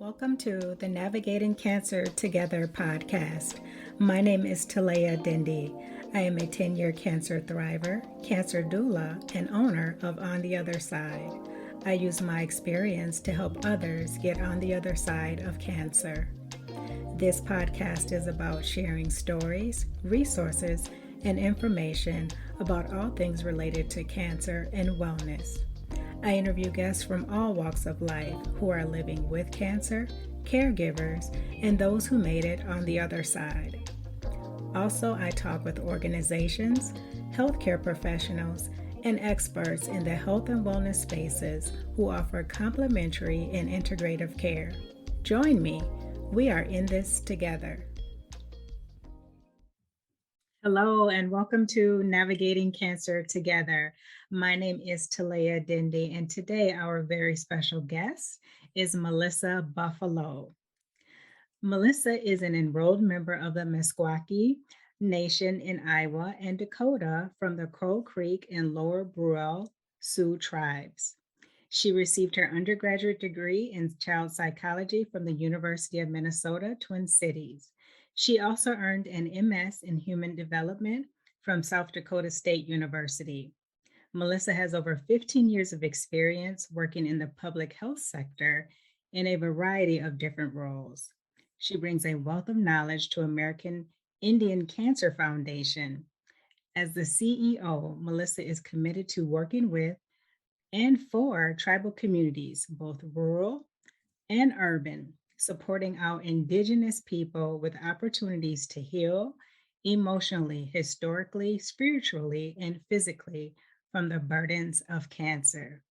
Welcome to the Navigating Cancer Together podcast. My name is Talea Dindy. I am a 10-year cancer thriver, cancer doula, and owner of On the Other Side. I use my experience to help others get on the other side of cancer. This podcast is about sharing stories, resources, and information about all things related to cancer and wellness. I interview guests from all walks of life who are living with cancer, caregivers, and those who made it on the other side. Also, I talk with organizations, healthcare professionals, and experts in the health and wellness spaces who offer complementary and integrative care. Join me. We are in this together. Hello, and welcome to Navigating Cancer Together. My name is Talea Dindy, and today our very special guest is Melissa Buffalo. Melissa is an enrolled member of the Meskwaki Nation in Iowa and Dakota from the Crow Creek and Lower Brule Sioux tribes. She received her undergraduate degree in child psychology from the University of Minnesota, Twin Cities. She also earned an MS in Human Development from South Dakota State University. Melissa has over 15 years of experience working in the public health sector in a variety of different roles. She brings a wealth of knowledge to American Indian Cancer Foundation. As the CEO, Melissa is committed to working with and for tribal communities, both rural and urban, supporting our Indigenous people with opportunities to heal emotionally, historically, spiritually, and physically from the burdens of cancer.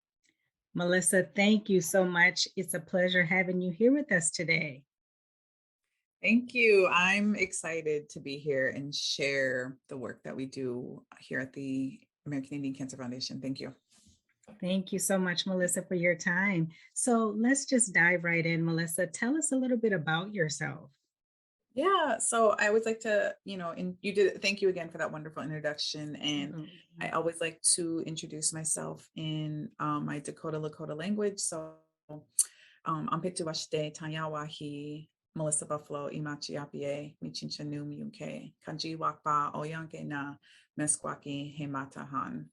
Melissa, thank you so much. It's a pleasure having you here with us today. Thank you. I'm excited to be here and share the work that we do here at the American Indian Cancer Foundation. Thank you. Thank you so much, Melissa, for your time. So let's just dive right in. Melissa, tell us a little bit about yourself. Yeah, so I always like to, and you did, thank you again for that wonderful introduction. And I always like to introduce myself in my Dakota Lakota language. So Ampektu Washte Tanyawahi, Melissa Buffalo, Imachi Apie, Michincha Nu Miunke, Kanji Wakpa, Oyanke Na, Meskwaki, Hematahan.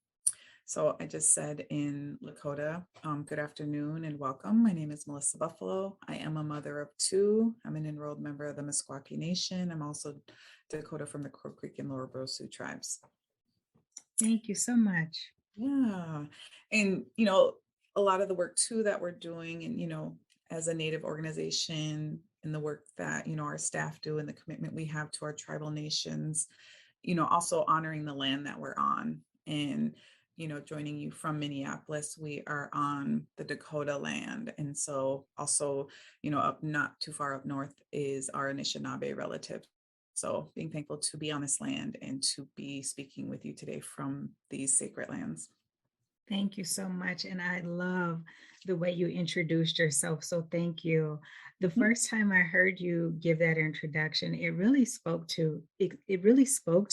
So I just said in Lakota, good afternoon and welcome. My name is Melissa Buffalo. I am a mother of two. I'm an enrolled member of the Meskwaki Nation. I'm also Dakota from the Crow Creek and Lower Brule Sioux tribes. Thank you so much. Yeah. And, a lot of the work too that we're doing and, as a Native organization and the work that, our staff do and the commitment we have to our tribal nations, also honoring the land that we're on. And joining you from Minneapolis, we are on the Dakota land. And so also, up not too far up north is our Anishinaabe relative. So being thankful to be on this land and to be speaking with you today from these sacred lands. Thank you so much. And I love the way you introduced yourself. So thank you. The first time I heard you give that introduction, it really spoke to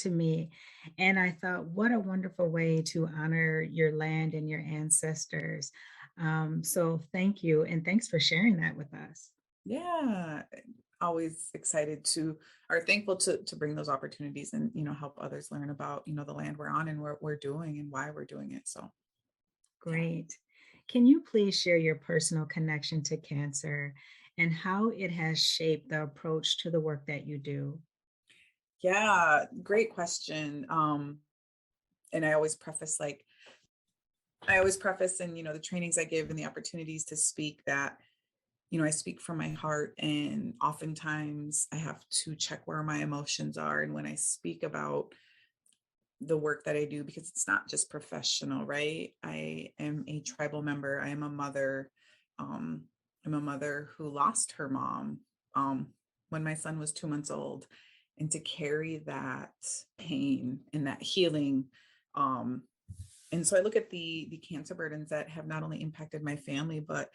me. And I thought, what a wonderful way to honor your land and your ancestors. So thank you. And thanks for sharing that with us. Yeah. Always excited are thankful to bring those opportunities and, help others learn about, the land we're on and what we're doing and why we're doing it. So. Great. Can you please share your personal connection to cancer and how it has shaped the approach to the work that you do? Yeah, great question. And I always preface in, the trainings I give and the opportunities to speak that, I speak from my heart, and oftentimes I have to check where my emotions are. And when I speak about the work that I do, because it's not just professional, right? I am a tribal member. I am a mother. I'm a mother who lost her mom when my son was 2 months old, and to carry that pain and that healing. And so I look at the cancer burdens that have not only impacted my family, but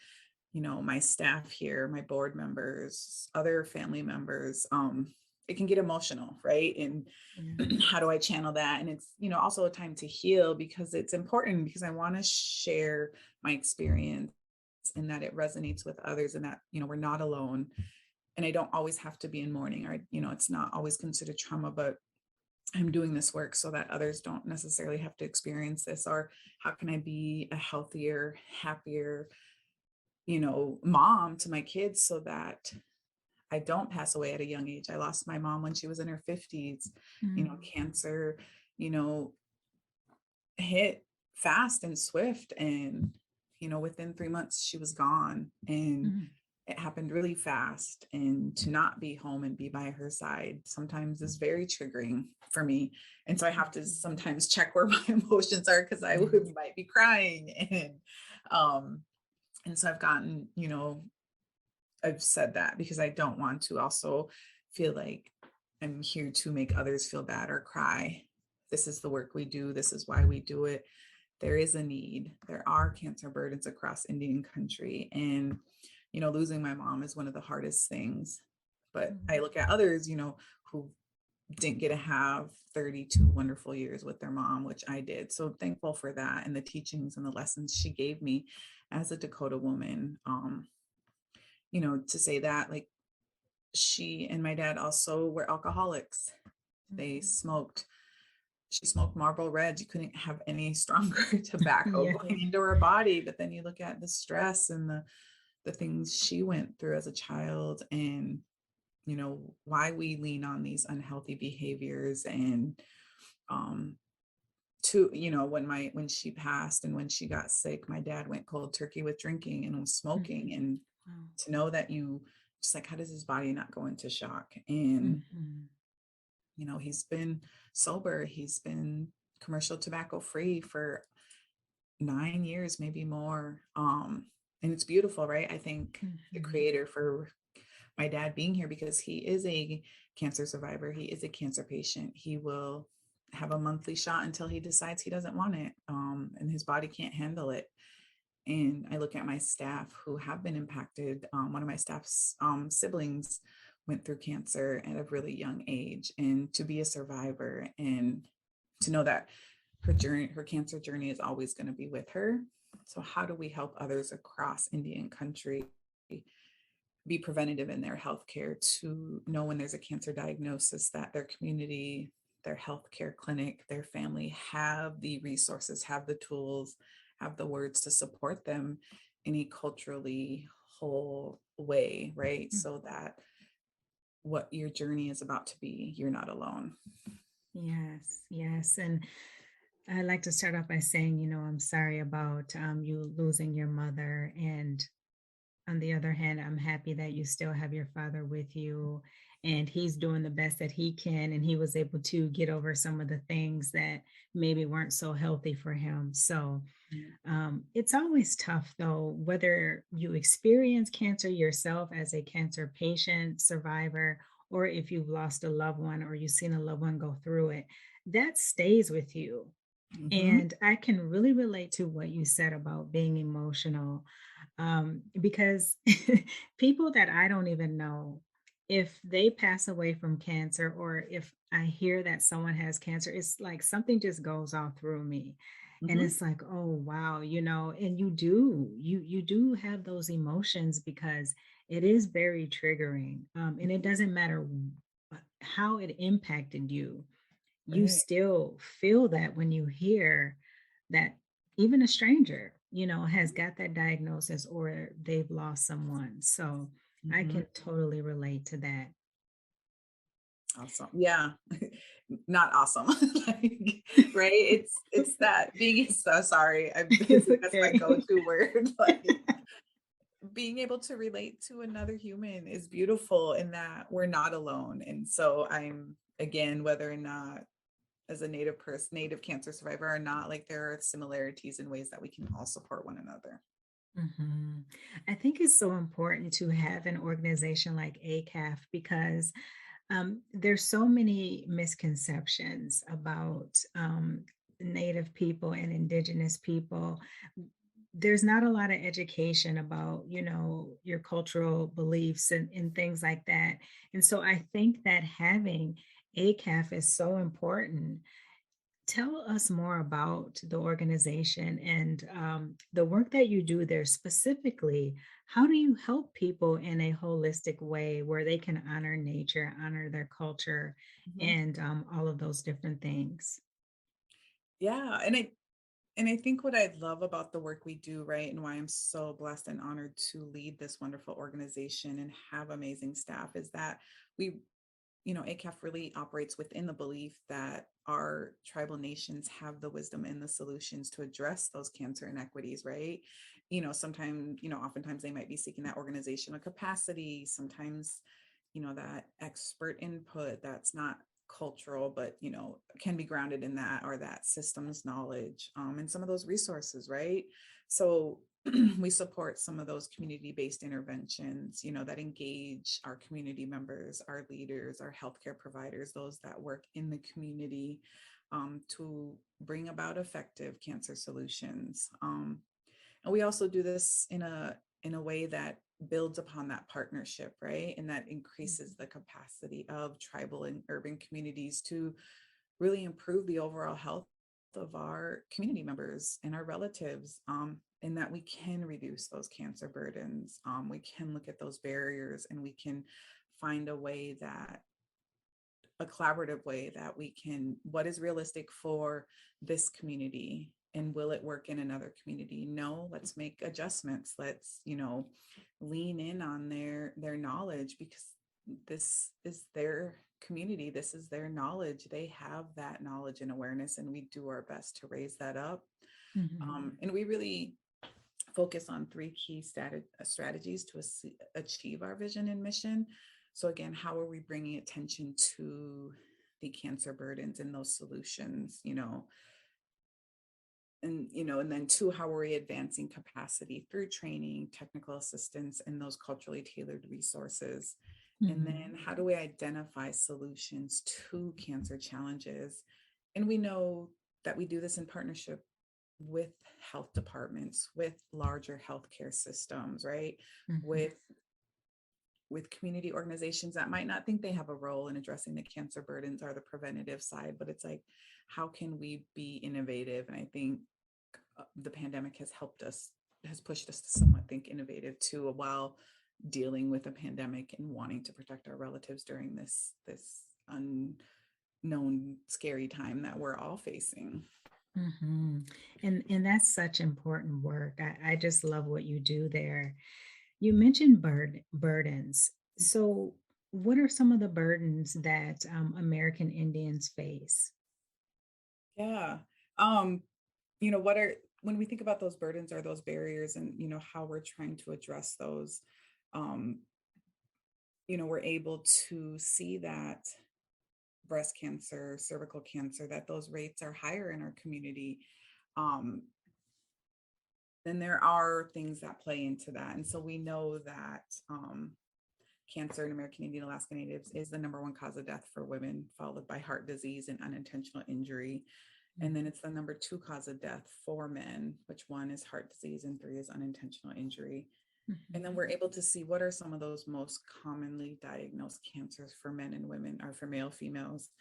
my staff here, my board members, other family members. It can get emotional, right? And how do I channel that? And it's, also a time to heal, because it's important, because I want to share my experience and that it resonates with others, and that, we're not alone. And I don't always have to be in mourning, or, it's not always considered trauma, but I'm doing this work so that others don't necessarily have to experience this. Or how can I be a healthier, happier, mom to my kids so that I don't pass away at a young age. I lost my mom when she was in her 50s. Mm, Cancer, you know, hit fast and swift. And, within 3 months, she was gone. And mm, it happened really fast. And to not be home and be by her side sometimes is very triggering for me. And so I have to sometimes check where my emotions are, because I yes. might be crying. Um, and so I've said that because I don't want to also feel like I'm here to make others feel bad or cry. This is the work we do. This is why we do it. There is a need. There are cancer burdens across Indian country. And, losing my mom is one of the hardest things. But I Mm, look at others, who didn't get to have 32 wonderful years with their mom, which I did. So thankful for that and the teachings and the lessons she gave me as a Dakota woman. To say that, like, she and my dad also were alcoholics. They mhm. smoked. She smoked Marlboro Reds. You couldn't have any stronger tobacco Yeah. going into her body. But then you look at the stress and the things she went through as a child, and why we lean on these unhealthy behaviors. And um to when she passed and when she got sick, my dad went cold turkey with drinking and was Mhm. smoking. And Wow. to know that you just like, how does his body not go into shock? And Mhm. he's been sober. He's been commercial tobacco free for 9 years, maybe more. And it's beautiful, right? I thank the Mhm. creator for my dad being here, because he is a cancer survivor. He is a cancer patient. He will have a monthly shot until he decides he doesn't want it. And his body can't handle it. And I look at my staff who have been impacted. One of my staff's siblings went through cancer at a really young age, and to be a survivor and to know that her cancer journey is always going to be with her. So how do we help others across Indian country be preventative in their healthcare, to know when there's a cancer diagnosis that their community, their healthcare clinic, their family have the resources, have the tools, have the words to support them in a culturally whole way, right? Mm. So that what your journey is about to be, you're not alone. Yes, yes. And I'd like to start off by saying, I'm sorry about you losing your mother. And on the other hand, I'm happy that you still have your father with you and he's doing the best that he can. And he was able to get over some of the things that maybe weren't so healthy for him. So it's always tough, though, whether you experience cancer yourself as a cancer patient, survivor, or if you've lost a loved one or you've seen a loved one go through it, that stays with you. Mm-hmm. And I can really relate to what you said about being emotional because people that I don't even know, if they pass away from cancer or if I hear that someone has cancer, it's like something just goes all through me. And Mm-hmm. it's like, oh wow, and you do have those emotions because it is very triggering. And it doesn't matter how it impacted you, you Right. still feel that when you hear that even a stranger, has got that diagnosis or they've lost someone. So I Mm-hmm. can totally relate to that. Awesome. Yeah. Not awesome. Like, right. It's that being so sorry. It's That's my okay. go-to word. Like, being able to relate to another human is beautiful in that we're not alone. And so I'm, again, whether or not as a native cancer survivor or not, like, there are similarities in ways that we can all support one another. Mhm. I think it's so important to have an organization like ACAF because there's so many misconceptions about Native people and Indigenous people. There's not a lot of education about, your cultural beliefs and things like that. And so I think that having ACAF is so important Tell us more about the organization and the work that you do there specifically. How do you help people in a holistic way where they can honor nature, honor their culture, Mhm. and all of those different things? Yeah, and I think what I love about the work we do, right, and why I'm so blessed and honored to lead this wonderful organization and have amazing staff is that we, ACAF really operates within the belief that our tribal nations have the wisdom and the solutions to address those cancer inequities, right? Sometimes, oftentimes they might be seeking that organizational capacity, sometimes, that expert input that's not cultural, but, can be grounded in that or that systems knowledge, and some of those resources, right? So we support some of those community-based interventions, that engage our community members, our leaders, our healthcare providers, those that work in the community, to bring about effective cancer solutions. And we also do this in a way that builds upon that partnership, right? And that increases the capacity of tribal and urban communities to really improve the overall health of our community members and our relatives, and that we can reduce those cancer burdens. We can look at those barriers and we can find a collaborative way that we can, what is realistic for this community and will it work in another community? No, let's make adjustments. Let's, lean in on their knowledge, because this is their community, this is their knowledge, they have that knowledge and awareness, and we do our best to raise that up. Mhm. And we really focus on three key strategies to achieve our vision and mission. So again, how are we bringing attention to the cancer burdens and those solutions, and then two, how are we advancing capacity through training, technical assistance, and those culturally tailored resources? And Mhm. then how do we identify solutions to cancer challenges? And we know that we do this in partnership with health departments, with larger healthcare systems, right? Mhm. With community organizations that might not think they have a role in addressing the cancer burdens or the preventative side, but it's like, how can we be innovative? And I think the pandemic has pushed us to somewhat think innovative too, while dealing with a pandemic and wanting to protect our relatives during this unknown scary time that we're all facing. Mhm. And that's such important work. I just love what you do there. You mentioned burdens. So, what are some of the burdens that American Indians face? Yeah. Um, what are, when we think about those burdens or those barriers, and how we're trying to address those, um, we're able to see that breast cancer, cervical cancer, that those rates are higher in our community. Um, then there are things that play into that. And so we know that cancer in American Indian Alaska Natives is the number one cause of death for women, followed by heart disease and unintentional injury. And then it's the number two cause of death for men, which one is heart disease and three is unintentional injury. And then Mhm. we're able to see what are some of those most commonly diagnosed cancers for men and women, or for male, females.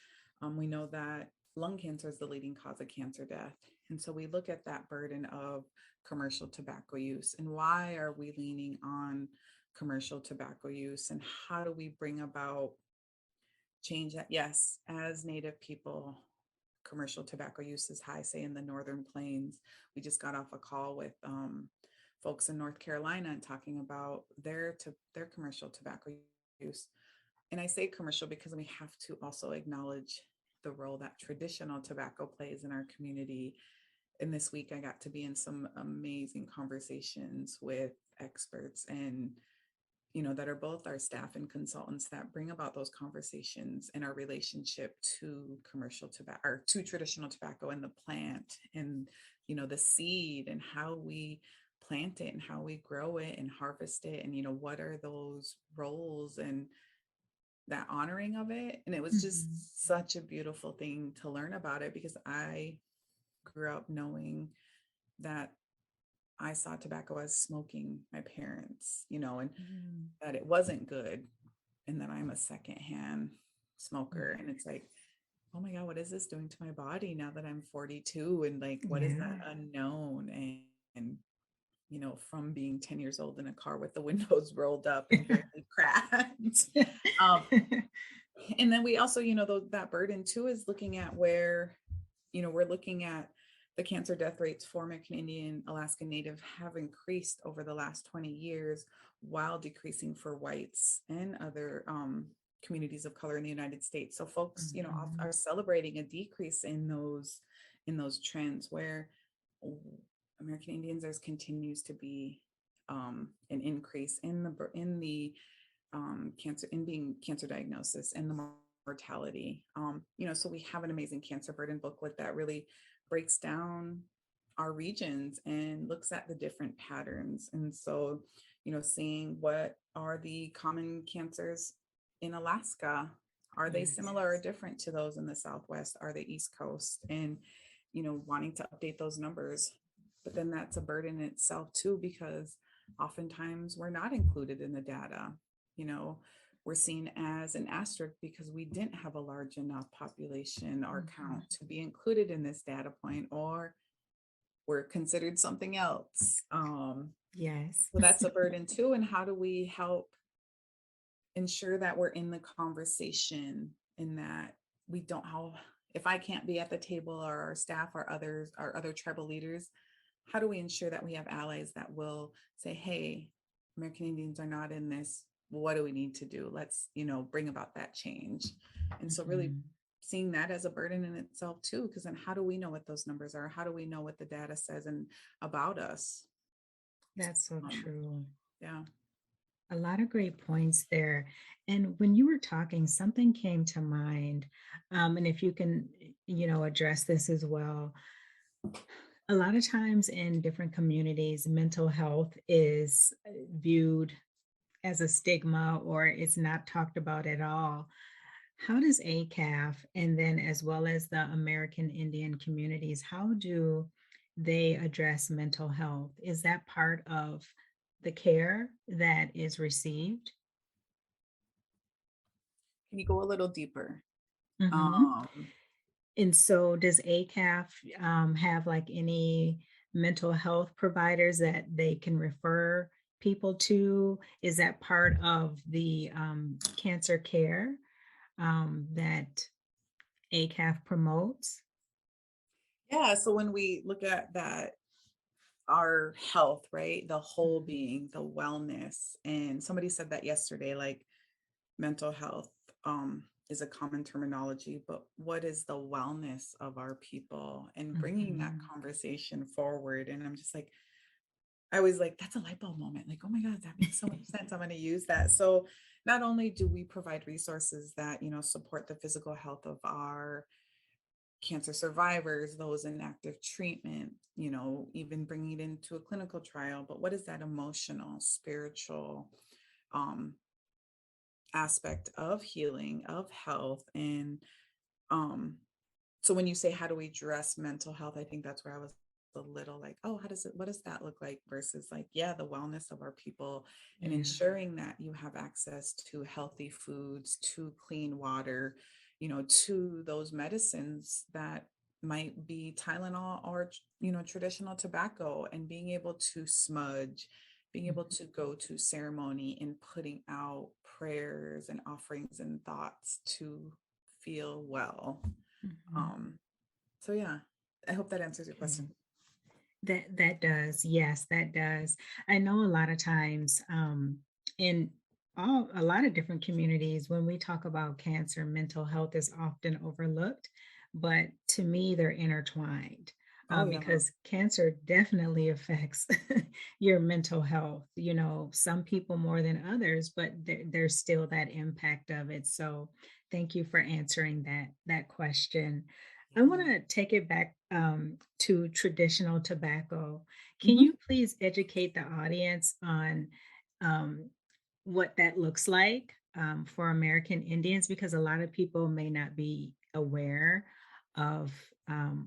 We know that lung cancer is the leading cause of cancer death. And so we look at that burden of commercial tobacco use, and why are we leaning on commercial tobacco use, and how do we bring about change that? Yes, as Native people, commercial tobacco use is high, say in the Northern Plains. We just got off a call with folks in North Carolina and talking about their commercial tobacco use. And I say commercial because we have to also acknowledge the role that traditional tobacco plays in our community. And this week I got to be in some amazing conversations with experts, and that are both our staff and consultants, that bring about those conversations and our relationship to commercial tobacco, or to traditional tobacco, and the plant, and the seed, and how we plant it and how we grow it and harvest it, and what are those roles, and that honoring of it. And it was Mhm. just such a beautiful thing to learn about it, because I grew up knowing that I saw tobacco as smoking my parents, and Mhm. that it wasn't good, and that I'm a secondhand smoker. And it's like, oh my God, what is this doing to my body now that I'm 42? And like, what is that Yeah. unknown? And from being 10 years old in a car with the windows rolled up and barely cracked. Um, and then we also, that burden too is looking at where, we're looking at the cancer death rates for American Indian, Alaska Native have increased over the last 20 years while decreasing for whites and other communities of color in the United States. So folks, Mhm. are celebrating a decrease in those trends where American Indians, there continues to be an increase in the cancer, in being cancer diagnosis and the mortality. So we have an amazing cancer burden booklet that really breaks down our regions and looks at the different patterns. And so, seeing what are the common cancers in Alaska. Are they Yes. similar or different to those in the Southwest? Are they East Coast? And, wanting to update those numbers. But then that's a burden in itself too, because oftentimes we're not included in the data. You know, we're seen as an asterisk because we didn't have a large enough population or Mhm. count to be included in this data point, or we're considered something else. Yes. So that's a burden too. And how do we help ensure that we're in the conversation, and that we don't have, if I can't be at the table, or our staff, or others, our other tribal leaders, how do we ensure that we have allies that will say, hey, American Indians are not in this, what do we need to do? Let's, bring about that change. And so really Mhm. seeing that as a burden in itself too, because then how do we know what those numbers are? How do we know what the data says and about us? That's so um, true. yeah. A lot of great points there. And when you were talking, something came to mind. And if you can, address this as well. A lot of times in different communities, mental health is viewed as a stigma or it's not talked about at all. How does ACAF and then as well as the American Indian communities, how do they address mental health? Is that part of the care that is received? Can you go a little deeper? Mhm. um And so does ACAF have like any mental health providers that they can refer people to? Is that part of the cancer care that ACAF promotes? yeah, so when we look at that, our health, right? The whole Mhm. being, the wellness. And somebody said that yesterday, like mental health is a common terminology, but what is the wellness of our people, and bringing that Mhm. conversation forward. And I'm just like, I was like, that's a light bulb moment. Like, oh my God, that makes so much sense. I'm going to use that. So not only do we provide resources that, support the physical health of our cancer survivors, those in active treatment, even bringing it into a clinical trial. But what is that emotional, spiritual um, aspect of healing, of health? And um, so when you say, how do we address mental health? I think that's where I was a little like, oh, what does that look like? Versus like, yeah, the wellness of our people, and Yeah. ensuring that you have access to healthy foods, to clean water, to those medicines that might be Tylenol, or, traditional tobacco, and being able to smudge, being able Mhm. to go to ceremony and putting out prayers and offerings and thoughts to feel well. Mhm. um, so yeah, I hope that answers your Okay. question. That does. Yes, that does. I know a lot of times in a lot of different communities, when we talk about cancer, mental health is often overlooked, but to me, they're intertwined Oh yeah. because cancer definitely affects your mental health. Some people more than others, but there's still that impact of it. So, thank you for answering that question. I want Yeah. to take it back to traditional tobacco. Can Mhm. you please educate the audience on um, what that looks like for American Indians? Because a lot of people may not be aware of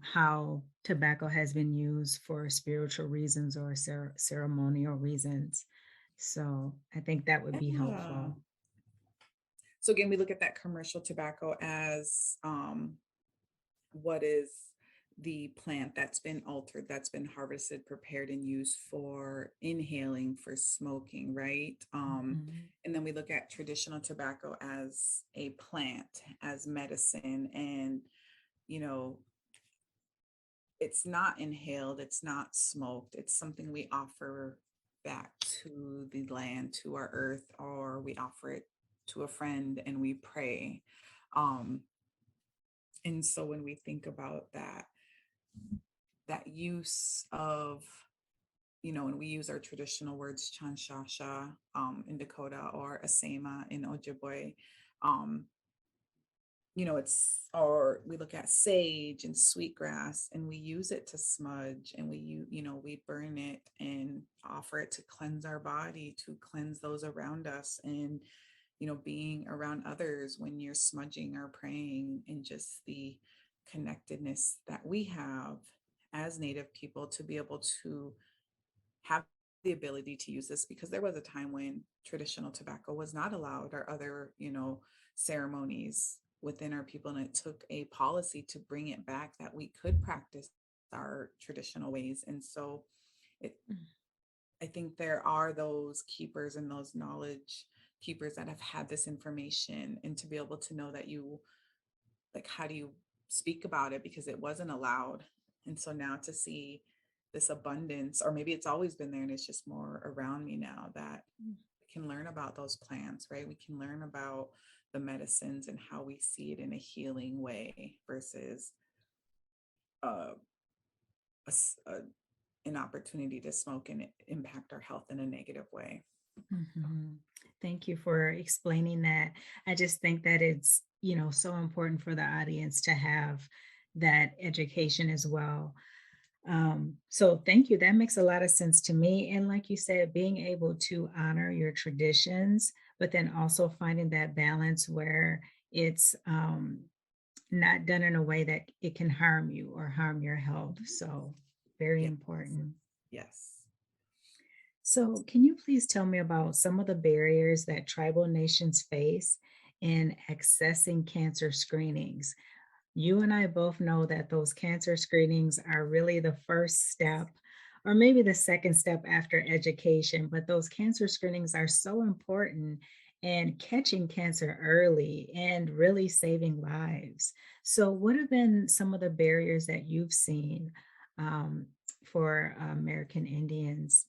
how tobacco has been used for spiritual reasons or ceremonial reasons. So I think that would be Yeah. helpful. So again, we look at that commercial tobacco as what is the plant that's been altered, that's been harvested, prepared, and used for inhaling, for smoking, right? Mhm. And then we look at traditional tobacco as a plant, as medicine, and you know, it's not inhaled, it's not smoked, it's something we offer back to the land, to our earth, or we offer it to a friend and we pray. Um, and so when we think about that use of, when we use our traditional words, chanshasha in Dakota, or asema in Ojibwe, um, it's, or we look at sage and sweetgrass and we use it to smudge, and we burn it and offer it to cleanse our body, to cleanse those around us. And, being around others when you're smudging or praying, and just the connectedness that we have as Native people to be able to have the ability to use this, because there was a time when traditional tobacco was not allowed, or other, ceremonies within our people. And it took a policy to bring it back, that we could practice our traditional ways. And so it, I think there are those keepers and those knowledge keepers that have had this information, and to be able to know that like, how do you speak about it, because it wasn't allowed. And so now to see this abundance, or maybe it's always been there and it's just more around me now, that we can learn about those plants, right? We can learn about the medicines and how we see it in a healing way, versus uh, an opportunity to smoke and impact our health in a negative way. Mhm. Thank you for explaining that. I just think that it's, so important for the audience to have that education as well. So thank you. That makes a lot of sense to me. And like you said, being able to honor your traditions, but then also finding that balance where it's not done in a way that it can harm you or harm your health. So very Yes. important. Yes. So, can you please tell me about some of the barriers that tribal nations face in accessing cancer screenings? You and I both know that those cancer screenings are really the first step, or maybe the second step after education, but those cancer screenings are so important in catching cancer early and really saving lives. So, what have been some of the barriers that you've seen for American Indians?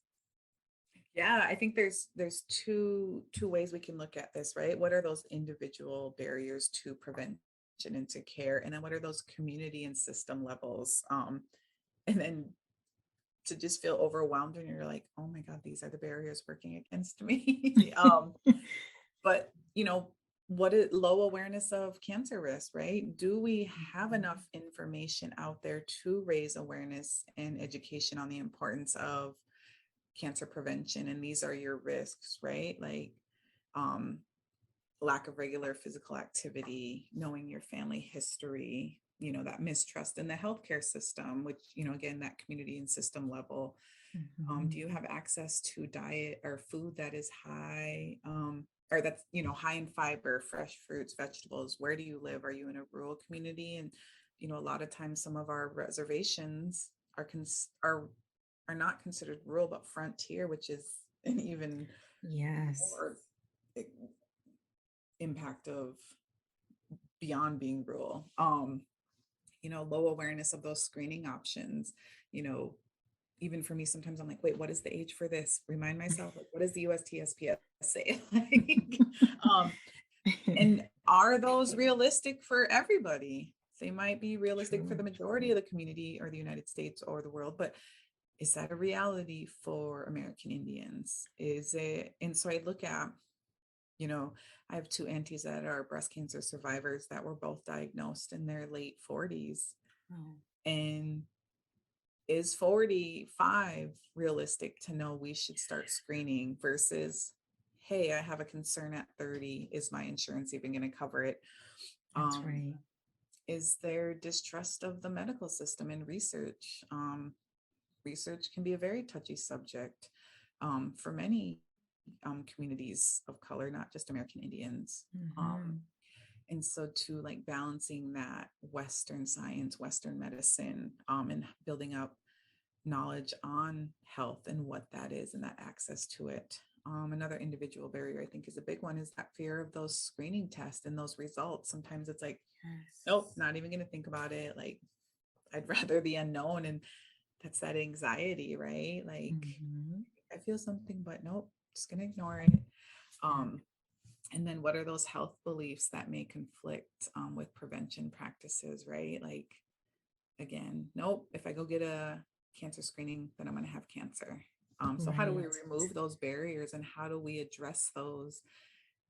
Yeah, I think there's two ways we can look at this, right? What are those individual barriers to prevention and to care? And then what are those community and system levels? And then to just feel overwhelmed when you're like, oh my God, these are the barriers working against me. But what is low awareness of cancer risk, right? Do we have enough information out there to raise awareness and education on the importance of cancer prevention? And these are your risks, right? Like um lack of regular physical activity, knowing your family history, that mistrust in the healthcare system, which, again, that community and system level. Do Mhm. you have access to diet or food that is high, or that's, high in fiber, fresh fruits, vegetables? Where do you live? Are you in a rural community? And, a lot of times some of our reservations are not considered rural, but frontier, which is an even Yes. more impact of beyond being rural. Low awareness of those screening options. you know Even for me, sometimes I'm like, wait, what is the age for this? Remind myself, like, what does the USTSPS say? Like, um, and are those realistic for everybody? They might be realistic for True. the majority of the community or the United States or the world, but is that a reality for American Indians? Is it? And so I look at, you know, I have two aunties that are breast cancer survivors that were both diagnosed in their late 40s. Oh, And is 45 realistic to know we should start screening, versus, hey, I have a concern at 30. Is my insurance even going to cover it? that's Um, right. is there distrust of the medical system and research? Research can be a very touchy subject for many communities of color, not just American Indians. Um, Mhm. And so to like balancing that Western science, Western medicine, and building up knowledge on health and what that is and that access to it. Another individual barrier I think is a big one is that fear of those screening tests and those results. Sometimes it's like, nope, Yes. not even going to think about it. Like, I'd rather the unknown. And that's that anxiety, right? Like, Mhm. I feel something, but nope, just going to ignore it. Yeah. Um, and then what are those health beliefs that may conflict with prevention practices, right? Like, again, nope, if I go get a cancer screening, then I'm going to have cancer. So how do we Right. remove those barriers and how do we address those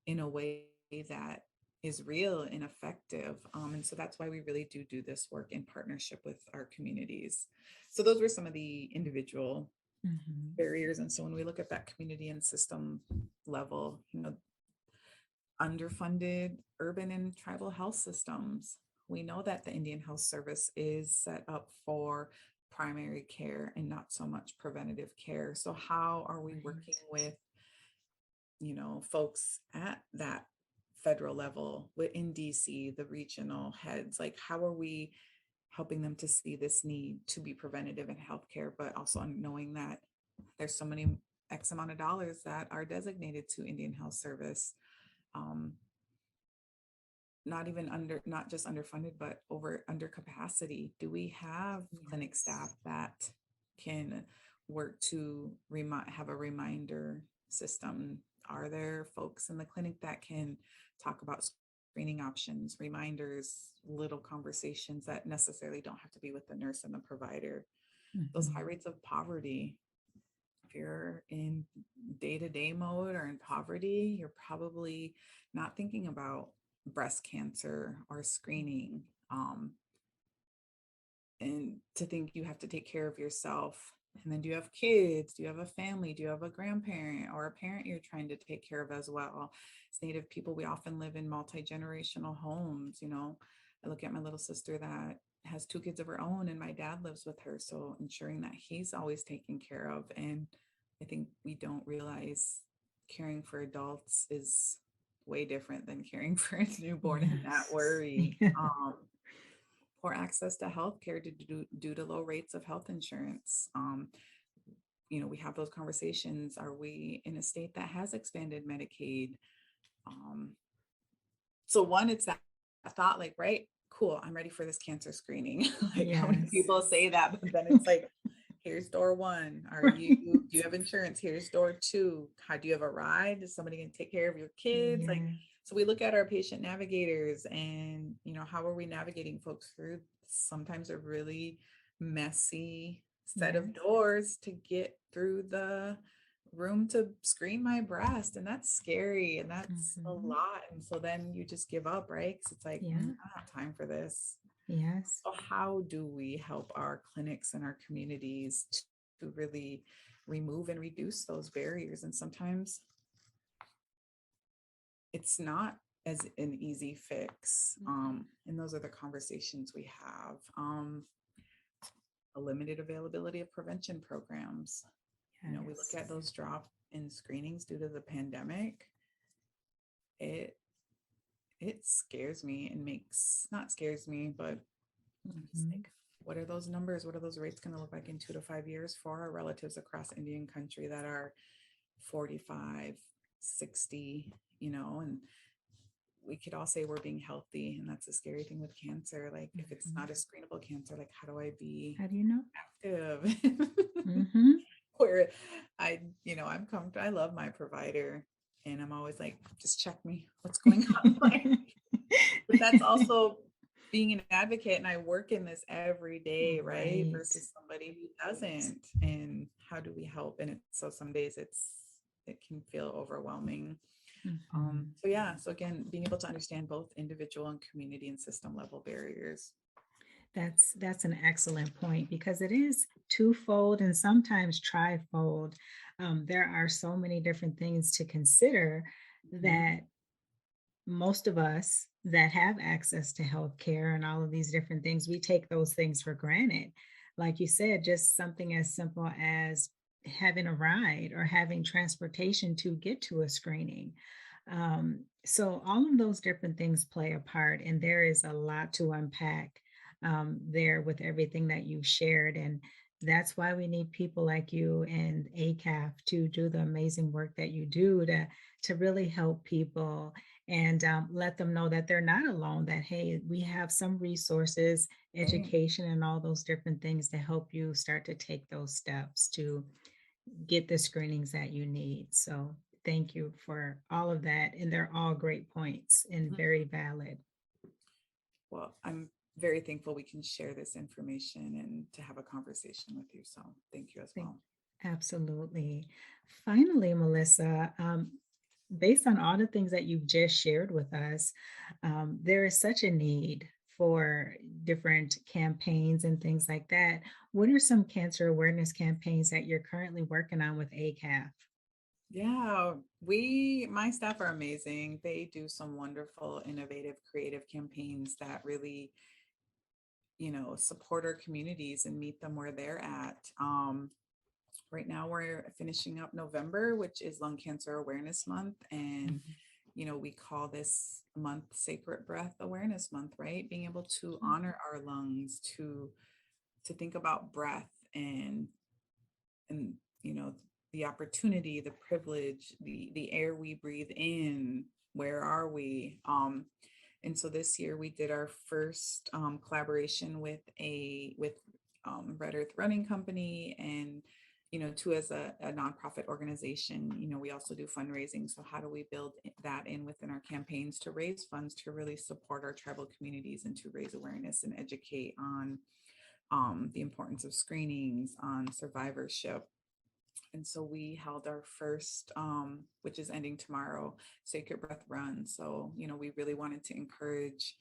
in a way that is real and effective? And so that's why we really do this work in partnership with our communities. So those were some of the individual Mhm. barriers. And so when we look at that community and system level, underfunded urban and tribal health systems. We know that the Indian Health Service is set up for primary care and not so much preventative care. So how are we working Right. with, folks at that federal level within DC, the regional heads? Like, how are we helping them to see this need to be preventative in healthcare, but also knowing that there's so many X amount of dollars that are designated to Indian Health Service? Um, not just underfunded, but under capacity. Do we have clinic Yes. staff that can work to have a reminder system? Are there folks in the clinic that can talk about screening options, reminders, little conversations that necessarily don't have to be with the nurse and the provider? Those high Mhm. rates of poverty, if you're in day-to-day mode or in poverty, you're probably not thinking about breast cancer or screening. And to think you have to take care of yourself. And then do you have kids? Do you have a family? Do you have a grandparent or a parent you're trying to take care of as well? As Native people, we often live in multi-generational homes. I look at my little sister that has two kids of her own, and my dad lives with her. So ensuring that he's always taken care of. And I think we don't realize caring for adults is way different than caring for a newborn and that Yes. worry. Poor access to healthcare due to low rates of health insurance. We have those conversations. Are we in a state that has expanded Medicaid? Um, so one, it's that thought like, right, cool, I'm ready for this cancer screening. Like how many Yes. people say that, but then it's like, here's door one. Right. Do you have insurance? Here's door two. How do you have a ride? Is somebody going to take care of your kids? Like, Yeah. so we look at our patient navigators and, how are we navigating folks through sometimes a really messy set of Yes. doors to get through the room to screen my breast, and that's scary and that's a Mhm. lot. And so then you just give up, right? Because it's like, I Yeah. don't have time for this. Yes. So how do we help our clinics and our communities to really remove and reduce those barriers? And sometimes it's not as an easy fix. And those are the conversations we have. A limited availability of prevention programs. We look Yes. at those drop in screenings due to the pandemic. It it scares me and makes not scares me, but it's Mhm. like, what are those numbers? What are those rates going to look like in 2 to 5 years for our relatives across Indian country that are 45, 60, and we could all say we're being healthy. And that's the scary thing with cancer. Like, if it's Mhm. not a screenable cancer, like, how do I be How do you know? active? Mhm. Where I'm comfortable. I love my provider. And I'm always like, just check me. What's going on? Like, but that's also being an advocate, and I work in this every day, right? Right. Versus somebody who doesn't. And how do we help? And so some days it can feel overwhelming. Mhm. So yeah, so again, being able to understand both individual and community and system level barriers. That's an excellent point because it is twofold and sometimes trifold. There are so many different things to consider Mhm. that most of us that have access to healthcare and all of these different things, we take those things for granted. Like you said, just something as simple as having a ride or having transportation to get to a screening. So all of those different things play a part, and there is a lot to unpack there with everything that you shared. And that's why we need people like you and ACAF to do the amazing work that you do to really help people and let them know that they're not alone, that, hey, we have some resources, Right. education, and all those different things to help you start to take those steps to get the screenings that you need. So thank you for all of that. And they're all great points and Mhm. very valid. Well, I'm very thankful we can share this information and to have a conversation with you. So thank you as Thank well. Absolutely. Finally, Melissa, based on all the things that you've just shared with us, there is such a need for different campaigns and things like that. What are some cancer awareness campaigns that you're currently working on with ACAF? Yeah, my staff are amazing. They do some wonderful, innovative, creative campaigns that really, support our communities and meet them where they're at. Right now we're finishing up November, which is Lung Cancer Awareness Month. And, Mhm. we call this month Sacred Breath Awareness Month, right? Being able to Mm. honor our lungs, to think about breath and the opportunity, the privilege, the air we breathe in. Where are we? And so this year we did our first collaboration with Red Earth Running Company, and too, as a nonprofit organization, we also do fundraising. So how do we build that in within our campaigns to raise funds to really support our tribal communities and to raise awareness and educate on the importance of screenings, on survivorship. And so we held our first, which is ending tomorrow, Sacred Breath Run. So, we really wanted to encourage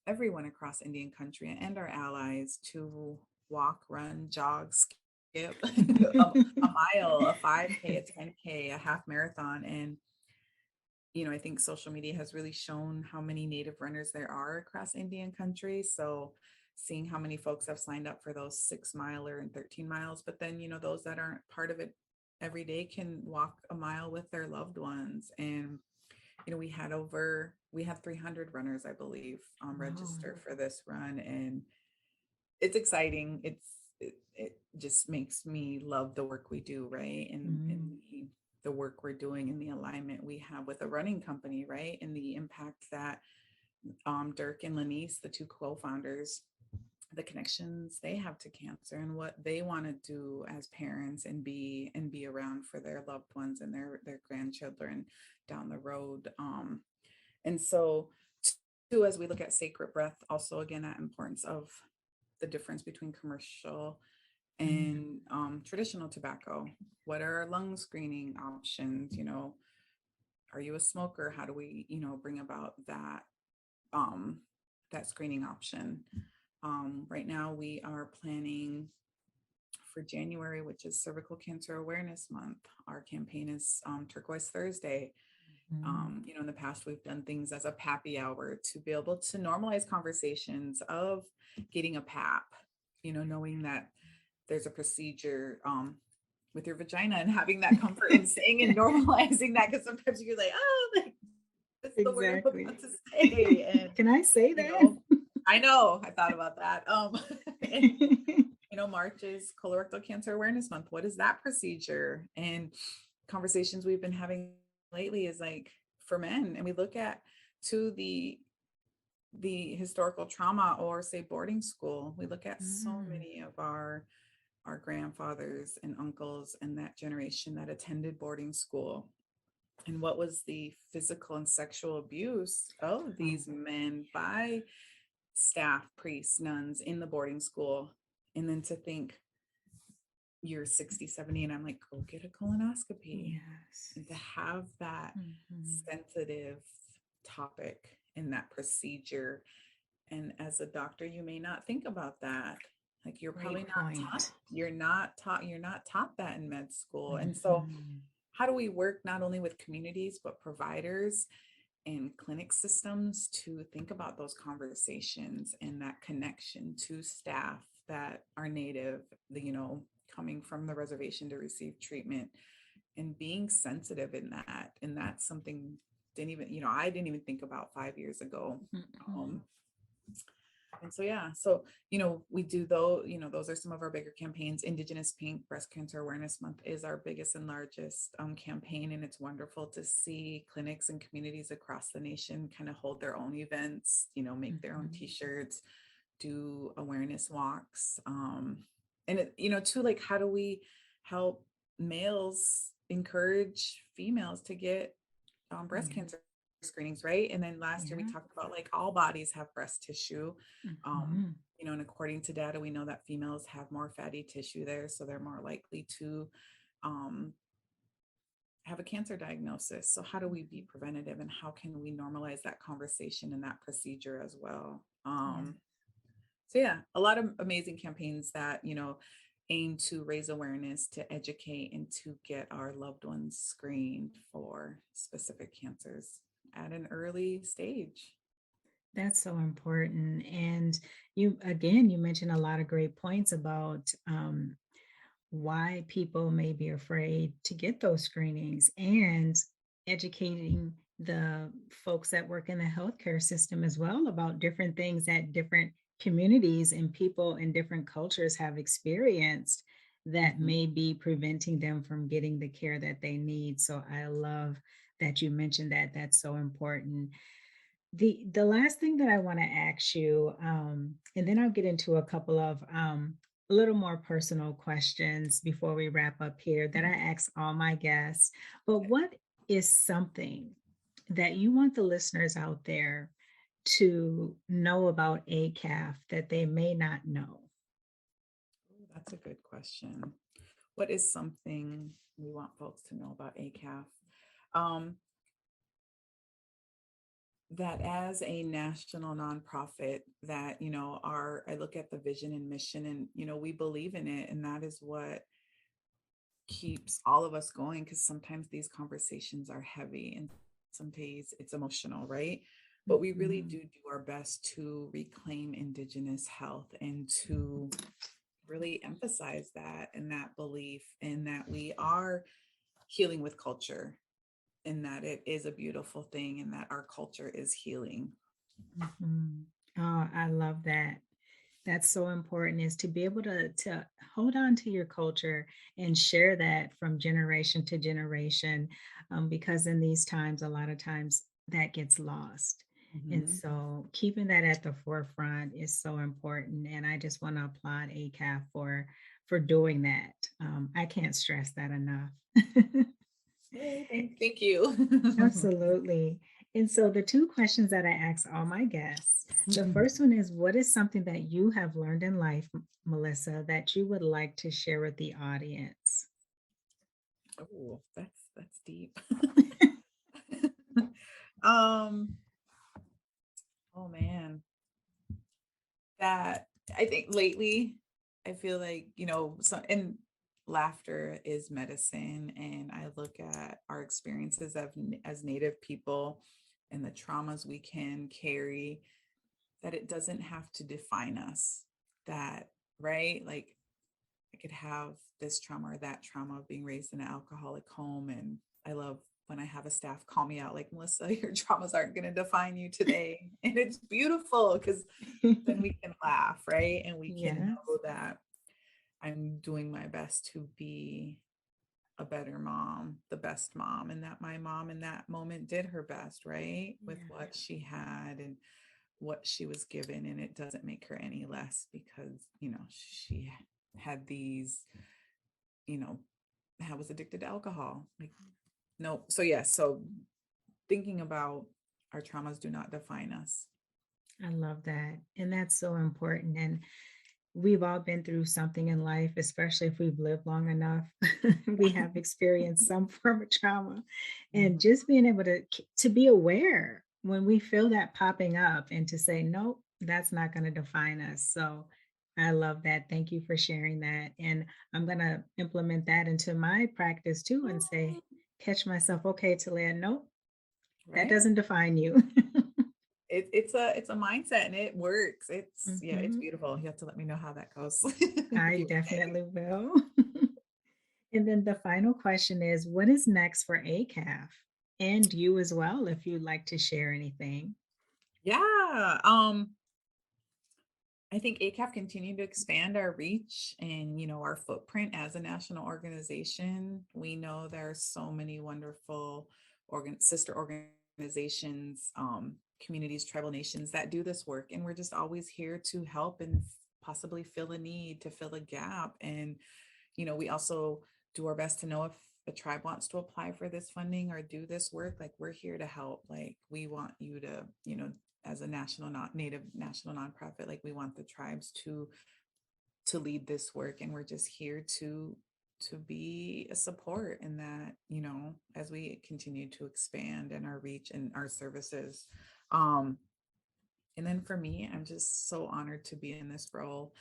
everyone across Indian country and our allies to walk, run, jog, skip a mile, a 5K, a 10K, a half marathon. And, I think social media has really shown how many Native runners there are across Indian country. So seeing how many folks have signed up for those 6 miler and 13 miles, but then, those that aren't part of it every day can walk a mile with their loved ones. And, we had 300 runners, I believe, Wow. register for this run. And it's exciting. It just makes me love the work we do, right? And Mm. the work we're doing and the alignment we have with a running company, right? And the impact that Dirk and Lanice, the two co-founders, the connections they have to cancer and what they want to do as parents and be around for their loved ones and their grandchildren down the road. And so too, as we look at sacred breath, also again that importance of the difference between commercial Mm. and traditional tobacco. What are our lung screening options? Are you a smoker? How do we, bring about um, that screening option? Right now, we are planning for January, which is Cervical Cancer Awareness Month. Our campaign is Turquoise Thursday. Mm. In the past, we've done things as a pappy hour to be able to normalize conversations of getting a pap, knowing that there's a procedure with your vagina and having that comfort and saying and normalizing that, because sometimes you're like, oh, like, that's the word I'm Exactly. about to say. And, Can I say you that? know, I know I thought about that. And March is colorectal cancer awareness month. What is that procedure? And conversations we've been having lately is like for men, and we look at to the historical trauma, or say boarding school. We look at so Mm. many of our grandfathers and uncles and that generation that attended boarding school, and what was the physical and sexual abuse of Oh, these men by staff, priests, nuns in the boarding school. And then to think you're 60, 70, and I'm like, go get a colonoscopy. yes. And to have that Mhm. sensitive topic in that procedure. And as a doctor, you may not think about that. Like you're probably Great not taught, point. you're not taught that in med school. And so Mhm. how do we work not only with communities, but providers and clinic systems to think about those conversations and that connection to staff that are native, coming from the reservation to receive treatment, and being sensitive in that. And that's something I didn't even think about 5 years ago. Mhm. Um, and so, yeah, so, we do though, those are some of our bigger campaigns. Indigenous Pink Breast Cancer Awareness Month is our biggest and largest campaign. And it's wonderful to see clinics and communities across the nation kind of hold their own events, make their own Mhm. t-shirts, do awareness walks. And too, like, how do we help males encourage females to get breast Yeah. cancer screenings, right? And then last year we Yeah. talked about like all bodies have breast tissue. Mhm. And according to data, we know that females have more fatty tissue there, so they're more likely to um, have a cancer diagnosis. So how do we be preventative, and how can we normalize that conversation and that procedure as well? Yeah. So yeah, a lot of amazing campaigns that, aim to raise awareness, to educate, and to get our loved ones screened for specific cancers at an early stage. That's so important. And you mentioned a lot of great points about why people may be afraid to get those screenings and educating the folks that work in the healthcare system as well about different things that different communities and people in different cultures have experienced that Mhm. may be preventing them from getting the care that they need. So I love that you mentioned that. That's so important. The last thing that I want to ask you, and then I'll get into a couple of a little more personal questions before we wrap up here that I ask all my guests. But what is something that you want the listeners out there to know about ACAF that they may not know? Ooh, that's a good question. What is something we want folks to know about ACAF? Um, that as a national nonprofit, that, I look at the vision and mission, and, we believe in it. And that is what keeps all of us going, because sometimes these conversations are heavy and some days it's emotional, right? But we really Mhm. do our best to reclaim Indigenous health and to really emphasize that and that belief, and that we are healing with culture, and that it is a beautiful thing, and that our culture is healing. Mhm. Oh, I love that. That's so important is to be able to hold on to your culture and share that from generation to generation, because in these times, a lot of times that gets lost. And Mhm. so keeping that at the forefront is so important. And I just want to applaud ACAF for doing that. I can't stress that enough. Yay, thank you. Absolutely. And so the two questions that I ask all my guests, the first one is, what is something that you have learned in life, Melissa, that you would like to share with the audience? Oh, that's deep. um, oh man, that I think lately, I feel like, so, and laughter is medicine. And I look at our experiences as Native people and the traumas we can carry, that it doesn't have to define us. That, right? Like, I could have this trauma or that trauma of being raised in an alcoholic home. And I love when I have a staff call me out, like, Melissa, your traumas aren't going to define you today. And it's beautiful, because then we can laugh, right? And we can Yes. know that I'm doing my best to be a better mom, the best mom, and that my mom in that moment did her best, right? With Yeah. what she had and what she was given. And it doesn't make her any less because, she had these, you know, I was addicted to alcohol. Like, no. So, yes. So, thinking about our traumas do not define us. I love that. And that's so important. And we've all been through something in life, especially if we've lived long enough. We have experienced some form of trauma. And Mhm. just being able to be aware when we feel that popping up and to say, nope, that's not going to define us. So I love that. Thank you for sharing that. And I'm going to implement that into my practice too and say, catch myself, okay, Talia, nope, that Right? doesn't define you. It's a mindset, and it works. It's Mhm. beautiful. You have to let me know how that goes if I you're ready. definitely will. And then the final question is, what is next for ACAF? And you as well, if you'd like to share anything. Yeah. I think ACAF continued to expand our reach and, our footprint as a national organization. We know there are so many wonderful sister organizations, communities, tribal nations that do this work. And we're just always here to help and possibly fill a need, to fill a gap. And, we also do our best to know if a tribe wants to apply for this funding or do this work. Like, we're here to help. Like, we want you to, as a national, not native national nonprofit, like, we want the tribes to lead this work, and we're just here to be a support in that, as we continue to expand and our reach and our services. And then for me, I'm just so honored to be in this role.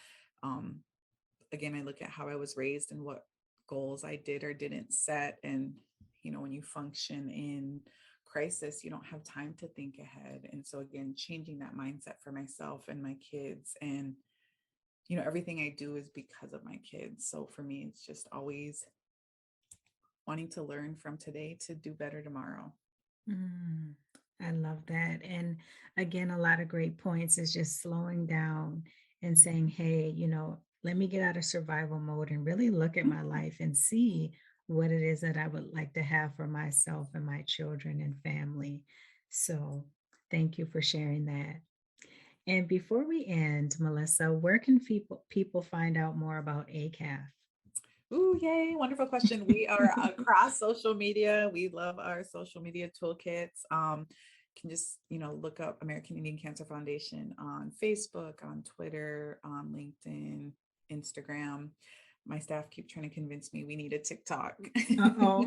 Again, I look at how I was raised and what goals I did or didn't set. And, when you function in crisis, you don't have time to think ahead. And so, again, changing that mindset for myself and my kids, and, everything I do is because of my kids. So for me, it's just always wanting to learn from today to do better tomorrow. Mm, I love that. And again, a lot of great points is just slowing down and saying, hey, let me get out of survival mode and really look at my life and see what it is that I would like to have for myself and my children and family. So thank you for sharing that. And before we end, Melissa, where can people find out more about ACAF? Ooh, yay. Wonderful question. We are across social media. We love our social media toolkits. Can just, look up American Indian Cancer Foundation on Facebook, on Twitter, on LinkedIn, Instagram. My staff keep trying to convince me we need a TikTok. Uh-oh.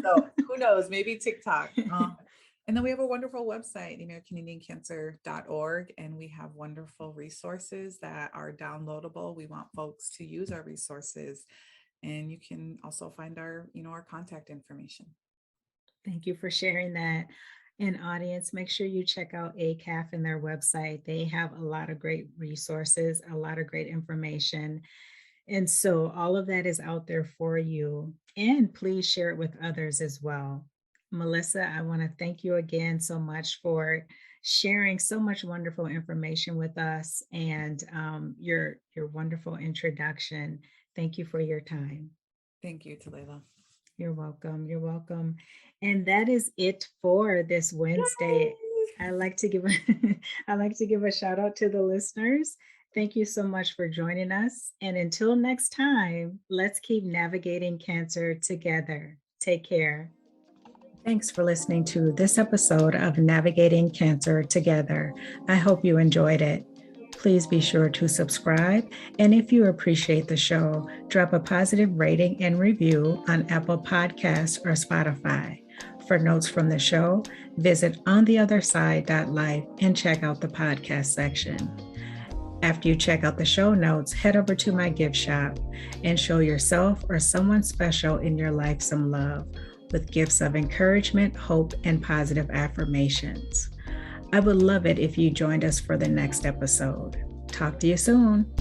So who knows, maybe TikTok. And then we have a wonderful website, americanindiancancer.org, and we have wonderful resources that are downloadable. We want folks to use our resources, and you can also find our, our contact information. Thank you for sharing that. And audience, make sure you check out ACAF and their website. They have a lot of great resources, a lot of great information. And so all of that is out there for you. And please share it with others as well. Melissa, I want to thank you again so much for sharing so much wonderful information with us, and your wonderful introduction. Thank you for your time. Thank you, Talela. You're welcome. You're welcome. And that is it for this Wednesday. Yay! I like to give I like to give a shout out to the listeners. Thank you so much for joining us. And until next time, let's keep navigating cancer together. Take care. Thanks for listening to this episode of Navigating Cancer Together. I hope you enjoyed it. Please be sure to subscribe. And if you appreciate the show, drop a positive rating and review on Apple Podcasts or Spotify. For notes from the show, visit ontheotherside.life and check out the podcast section. After you check out the show notes, head over to my gift shop and show yourself or someone special in your life some love with gifts of encouragement, hope, and positive affirmations. I would love it if you joined us for the next episode. Talk to you soon.